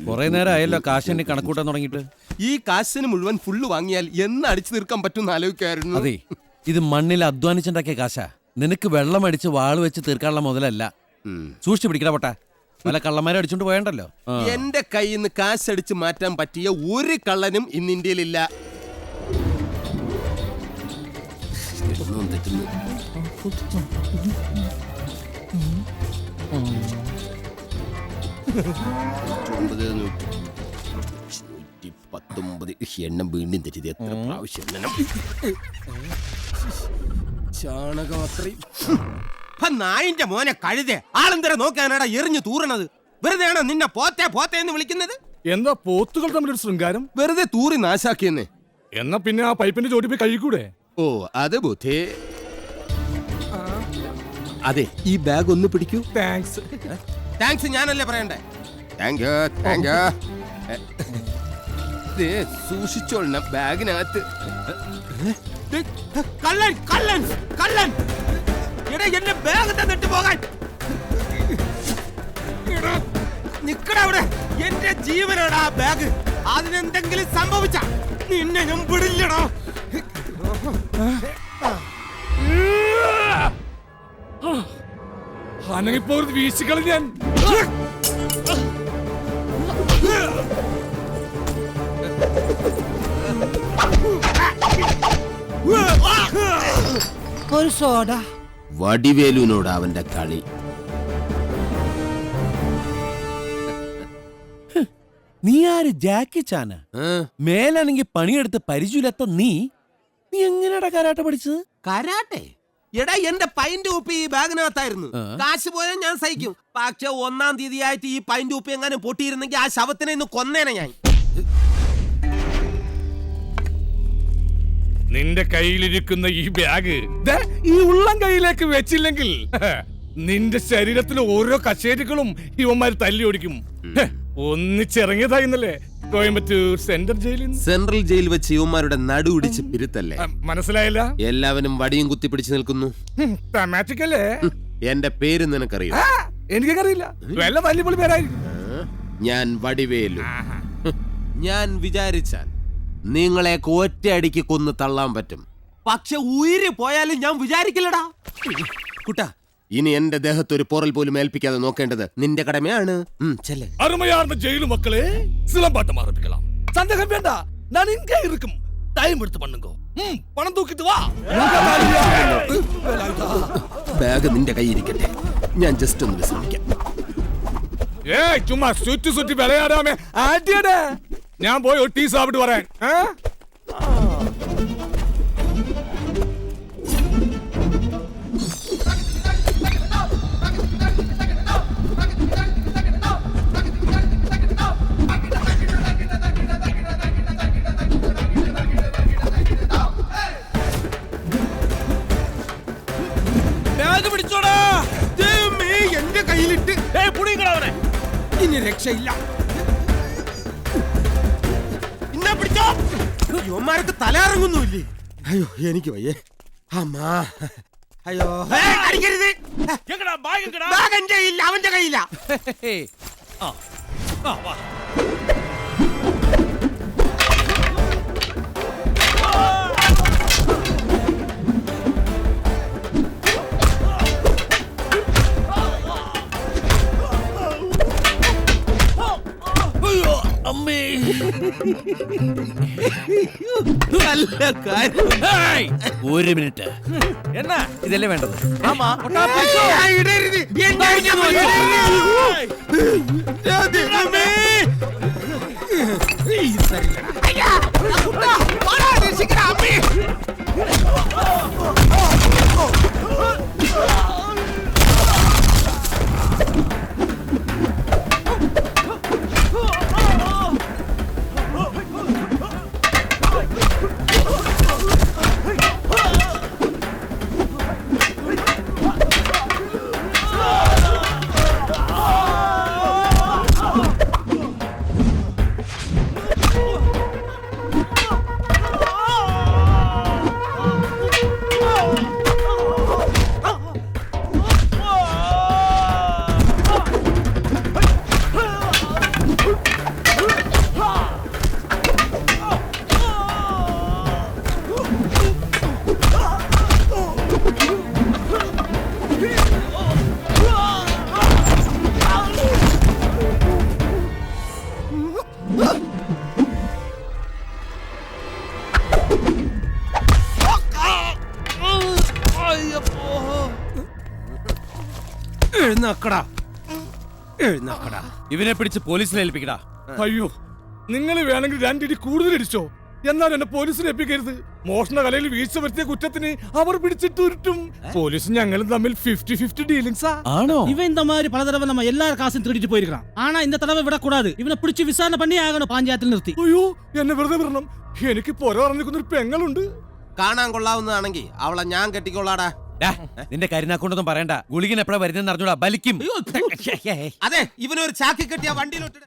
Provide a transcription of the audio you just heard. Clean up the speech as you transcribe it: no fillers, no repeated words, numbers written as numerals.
കുറെ നേരം ആയല്ലോ കാശിന് കണക്കൂട്ടാൻ തുടങ്ങിയിട്ട്. ഈ കാശിന് മുഴുവൻ ഫുള്ള് വാങ്ങിയാൽ എന്ന് അടിച്ചു തീർക്കാൻ പറ്റും ആലോചിക്കായിരുന്നു. അതെ, ഇത് മണ്ണിൽ അധ്വാനിച്ചുണ്ടാക്കിയ കാശാ. നിനക്ക് വെള്ളം അടിച്ച് വാള് വെച്ച് തീർക്കാനുള്ള മുതലല്ല. സൂക്ഷിച്ചു പിടിക്കട പൊട്ടാ, പല കള്ളന്മാരെ അടിച്ചോണ്ട് പോയണ്ടല്ലോ. എന്റെ കയ്യിൽ നിന്ന് കാശടിച്ച് മാറ്റാൻ പറ്റിയ ഒരു കള്ളനും ഇന്ന് ഇന്ത്യയിലില്ല. എണ്ണം വീണ്ടും തെറ്റിയത് എത്ര പ്രാവശ്യം ചാണകം അത്രയും. നായിന്റെ മോനെ കഴുതേ, ആളെന്തര നോക്കാനാടാ എറിഞ്ഞു തൂറണത്? വെറുതെയാണോ നിന്നെ പോത്തേ പോത്തേ എന്ന് വിളിക്കുന്നത്? എന്താ പോത്തുകൾ തമ്മിലൊരു ശൃംഗാരം? വെറുതെ തൂറി നാശാക്കിയെന്ന്. എന്നാ പിന്നെ ആ പൈപ്പിന്റെ ചോട്ടി പോയി കഴിക്കൂടെ? ഓ അത് ബുദ്ധി. അതെ, ഈ ബാഗ് ഒന്ന് പിടിക്കൂ. താങ്ക്സ്. താങ്ക്സ് ഞാനല്ലേ പറയണ്ടേ? Thank you thank you. സൂക്ഷിച്ചോളണം ബാഗിനകത്ത്. കള്ളൻ കള്ളൻ കള്ളൻ! എന്റെ ബാഗ് തന്നിട്ട് പോകാൻ നിക്കടാ അവിടെ. എന്റെ ജീവനാണ് ആ ബാഗ്. അതിനെന്തെങ്കിലും സംഭവിച്ച നിന്നെ ഞാൻ പിടില്ലടോ. അനങ്ങിപ്പോ വീശിക്കളി ഞാൻ. ഒരു സോഡ. വടിവേലുവിനോട് അവന്റെ കളി. നീ ആര്? ജാക്കി ചാന? മേലാണെങ്കിൽ പണിയെടുത്ത് പരിചയമില്ലാത്ത നീ എങ്ങനെയാടാ കരാട്ടെ പഠിച്ചത്? കരാട്ടെ? എടാ, എന്റെ പൈന്റ് കുപ്പി ഈ ബാഗിനകത്തായിരുന്നു. കാശ് പോയാൽ ഞാൻ സഹിക്കും. പക്ഷെ 1-ാം തീയതി ആയിട്ട് ഈ പൈന്റ് കുപ്പി എങ്ങാനും പൊട്ടിയിരുന്നെങ്കിൽ ആ ശവത്തിനെ ഇന്ന് കൊന്നേനെ ഞാൻ. നിന്റെ കയ്യിലിരിക്കുന്ന ഈ ബാഗ് ഈ ഉള്ളം കയ്യിലേക്ക് വെച്ചില്ലെങ്കിൽ നിന്റെ ശരീരത്തിലെ ഓരോ കശേരുക്കളും ഇവന്മാര് തല്ലി ഓടിക്കും. ഒന്നിച്ചിറങ്ങിയതായിരുന്നല്ലേ കോയമ്പത്തൂർ സെൻട്രൽ ജയിലിൽ. സെൻട്രൽ ജയിൽ വെച്ച് ഇവന്മാരുടെ നടുപിടിച്ച് പിരുത്തല്ലേ? മനസ്സിലായില്ല? എല്ലാവരും വടിയും കുത്തിപ്പിടിച്ച് നിൽക്കുന്നു. അല്ലേ? എന്റെ പേര് നിനക്കറിയോ? എനിക്കറിയില്ല. വല്ല വലിയ പേരായി. ഞാൻ വടിവേലു. ഞാൻ വിചാരിച്ചാൽ നിങ്ങളെ ഒറ്റയടിക്ക് കൊന്ന് തള്ളാൻ പറ്റും. പക്ഷെ ഉയിര് പോയാലും ഞാൻ വിചാരിക്കില്ലടാ കുട്ടാ. ഇനി എന്റെ ദേഹത്ത് ഒരു പോറൽ പോലും ഏൽപ്പിക്കാതെ നോക്കേണ്ടത് നിന്റെ കടമയാണ്. അരുമയാർന്ന ജയിലു മക്കളെ, സിലമ്പാട്ടം ആരംഭിക്കണം. സന്ദേഹം വേണ്ട, ഞാൻ ഇങ്ങ ഇരിക്കും. ടൈം എടുത്ത് പണ്ണുങ്കോ. പണം തൂക്കിട്ട് വാ. ബാഗ് നിന്റെ കയ്യിരിക്കട്ടെ, ഞാൻ ജസ്റ്റ് ഒന്ന് വിശ്രമിക്കാം. ചുമ്മാ സുറ്റി വിളയാടാമേ ആദ്യടെ. ഞാൻ പോയി ഒരു ടീ സാപ്പിട്ട് പറയാൻ. പിടിച്ചോടാ, എന്റെ കയ്യിലിട്ട് ഇനി രക്ഷയില്ല. പിടിച്ചോ. യുവന്മാർക്ക് തലയിറങ്ങുന്നില്ലേ? അയ്യോ എനിക്ക് വയ്യേ. അമ്മാ, അയ്യോ അടിക്കരുത്. ബാഗ് എന്റെ കയ്യില്ല, അവന്റെ കയ്യില്ല. ഒരു മിനിറ്റ്. എന്നാ ഇതല്ലേ വേണ്ടത്? എഴുന്നേക്കടാ എഴുന്നേക്കടാ. ഇവനെ പിടിച്ച് പോലീസിൽ ഏൽപ്പിക്കടാ. അയ്യോ, നിങ്ങൾ വേണമെങ്കിൽ രണ്ടിടി കൂടുതൽ ഇടിച്ചോ, എന്നാൽ എന്നെ പോലീസിൽ ഏൽപ്പിക്കരുത്. മോഷണ കലയിൽ വീഴ്ച വരുത്തിയ കുറ്റത്തിന് അവർ പിടിച്ചിട്ട് ഉരുട്ടും. പോലീസും ഞങ്ങളും തമ്മിൽ 50-50 டீலிங்ஸா. ആണോ? இவன் இந்த மாதிரி பல தடவை நம்ம எல்லார் காசும் திருடிட்டு போயிருக்கான். ஆனா இந்த தடவை விடக்கூடாது. இவனை பிடிச்சு விசாரணை பண்ணி ஆகணும், പഞ്ചായത്തിൽ നിർത്തി. അയ്യോ, എന്നെ വെറുതെ വിടണം. എനിക്ക് പുര പറഞ്ഞിരിക്കുന്ന ഒരു പെങ്ങളുണ്ട്. കാണാൻ കൊള്ളാവുന്നതാണെങ്കിൽ അവളെ ഞാൻ കെട്ടിക്കൊള്ളാടാ. ഡാ, നിന്റെ കരുനാക്കൊണ്ടൊന്നും പറയണ്ട. ഗുളികൻ എപ്പോഴാ വരുന്നതെന്ന് അറിഞ്ഞൂടാ, ബലിക്കും. അതെ, ഇവനൊരു ചാക്കി കെട്ടിയ വണ്ടിയിലോട്ട്